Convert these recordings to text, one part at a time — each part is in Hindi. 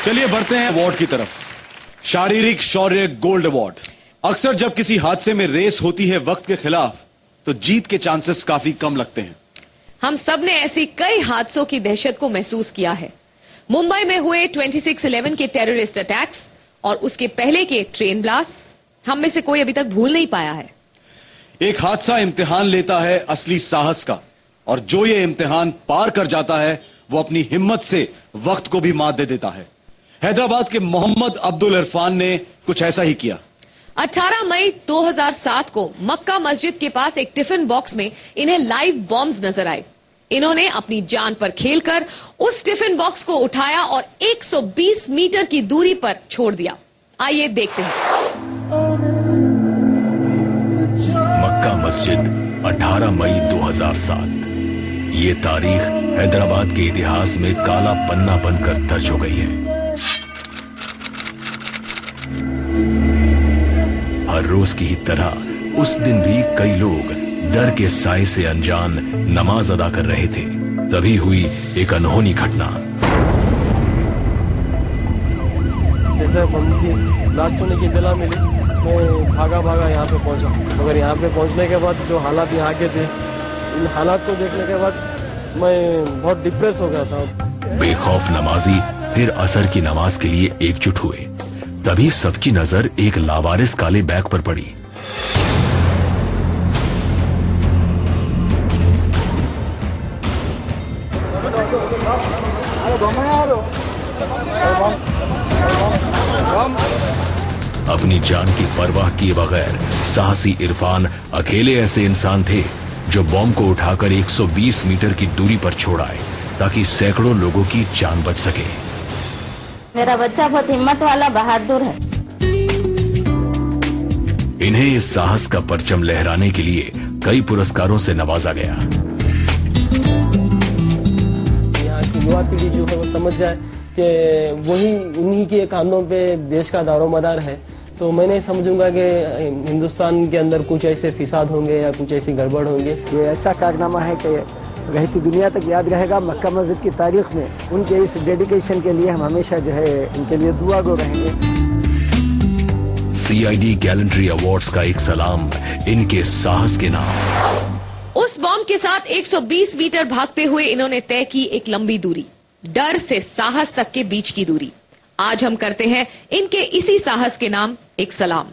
चलिए बढ़ते हैं अवार्ड की तरफ। शारीरिक शौर्य गोल्ड अवार्ड। अक्सर जब किसी हादसे में रेस होती है वक्त के खिलाफ, तो जीत के चांसेस काफी कम लगते हैं। हम सब ने ऐसी कई हादसों की दहशत को महसूस किया है। मुंबई में हुए 26/11 के टेररिस्ट अटैक्स और उसके पहले के ट्रेन ब्लास्ट हम में से कोई अभी तक भूल नहीं पाया है। एक हादसा इम्तिहान लेता है असली साहस का, और जो ये इम्तिहान पार कर जाता है वो अपनी हिम्मत से वक्त को भी मात दे देता है। हैदराबाद के मोहम्मद अब्दुल इरफान ने कुछ ऐसा ही किया। 18 मई 2007 को मक्का मस्जिद के पास एक टिफिन बॉक्स में इन्हें लाइव बॉम्ब्स नजर आए। इन्होंने अपनी जान पर खेलकर उस टिफिन बॉक्स को उठाया और 120 मीटर की दूरी पर छोड़ दिया। आइए देखते हैं। मक्का मस्जिद 18 मई 2007। ये तारीख हैदराबाद के इतिहास में काला पन्ना बनकर दर्ज हो गई है। हर रोज की ही तरह उस दिन भी कई लोग डर के साए से अनजान नमाज अदा कर रहे थे। तभी हुई एक अनहोनी घटना। जैसे बम की ब्लास्ट होने की इत्तला मिली, मैं भागा यहाँ पे पहुंचा। मगर यहाँ पे पहुंचने के बाद जो हालात यहाँ के थे, इन हालात को देखने के बाद मैं बहुत डिप्रेस हो गया था। बेखौफ नमाजी फिर असर की नमाज के लिए एकजुट हुए। तभी सबकी नजर एक लावारिस काले बैग पर पड़ी। अपनी जान की परवाह किए बगैर साहसी इरफान अकेले ऐसे इंसान थे जो बॉम्ब को उठाकर 120 मीटर की दूरी पर छोड़ाए ताकि सैकड़ों लोगों की जान बच सके। मेरा बच्चा बहुत हिम्मत वाला बहादुर है। इन्हें इस साहस का परचम लहराने के लिए कई पुरस्कारों से नवाजा गया। यहाँ की युवा पीढ़ी जो है वो समझ जाए कि वही उन्हीं के कानों पे देश का दारोमदार है, तो मैं नहीं समझूंगा कि हिंदुस्तान के अंदर कुछ ऐसे फिसाद होंगे या कुछ ऐसी गड़बड़ होंगे। ये ऐसा कारनामा है कि रहती दुनिया तक याद रहेगा। मक्का मस्जिद की तारीख में उनके इस डेडिकेशन के लिए हम हमेशा जो है उनके लिए दुआ गो रहेंगे। CID गैलेंट्री अवार्ड्स का एक सलाम इनके साहस के नाम। उस बॉम्ब के साथ 120 मीटर भागते हुए इन्होंने तय की एक लंबी दूरी, डर से साहस तक के बीच की दूरी। आज हम करते हैं इनके इसी साहस के नाम एक सलाम।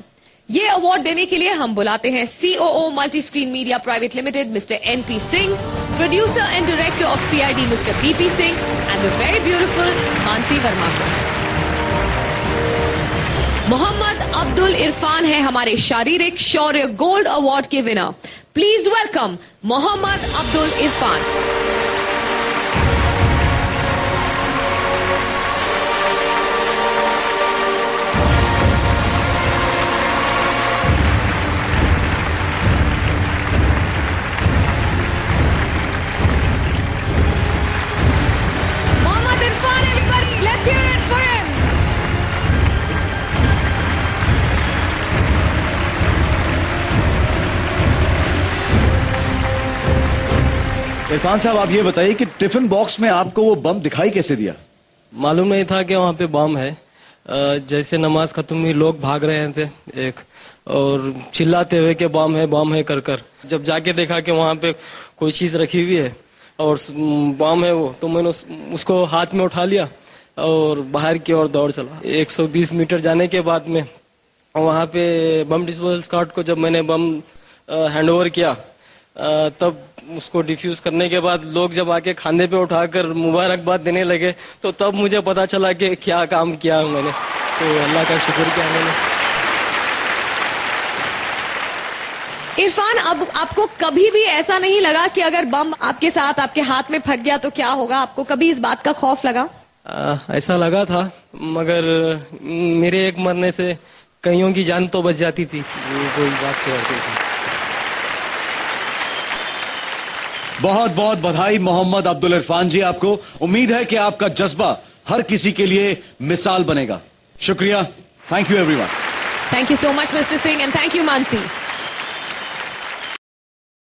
ये अवार्ड देने के लिए हम बुलाते हैं COO multi screen media private limited mister NP Singh, producer and director of CID mister PP Singh and the very beautiful Mansi Verma को। मोहम्मद अब्दुल इरफान है हमारे शारीरिक शौर्य गोल्ड अवार्ड के winner. Please welcome Mohammad Abdul Irfan. Irfan साहब, आप ये बताइए कि टिफिन बॉक्स में आपको वो बम दिखाई कैसे दिया? मालूम नहीं था कि वहाँ पे बम है। जैसे नमाज खत्म हुई लोग भाग रहे थे एक और चिल्लाते हुए कि बम है कर कर। जब जाके देखा कि वहाँ पे कोई चीज रखी हुई है और बम है वो, तो मैंने उसको हाथ में उठा लिया और बाहर की ओर दौड़ चला। 120 मीटर जाने के बाद में वहाँ पे बम डिस्पोजल स्क्वाड को जब मैंने बम हैंड ओवर किया, तब उसको डिफ्यूज करने के बाद लोग जब आके खाने पे उठाकर मुबारकबाद देने लगे, तो तब मुझे पता चला कि क्या काम किया मैंने। तो अल्लाह का शुक्र किया मैंने। इरफान, अब आपको कभी भी ऐसा नहीं लगा कि अगर बम आपके साथ आपके हाथ में फट गया तो क्या होगा? आपको कभी इस बात का खौफ लगा? ऐसा लगा था, मगर मेरे एक मरने से कईयों की जान तो बच जाती थी। कोई बात तो होती थी। बहुत बहुत बधाई मोहम्मद अब्दुल इरफान जी आपको। उम्मीद है कि आपका जज्बा हर किसी के लिए मिसाल बनेगा। शुक्रिया। Thank you everyone. Thank you so much mister Singh and thank you Mansi.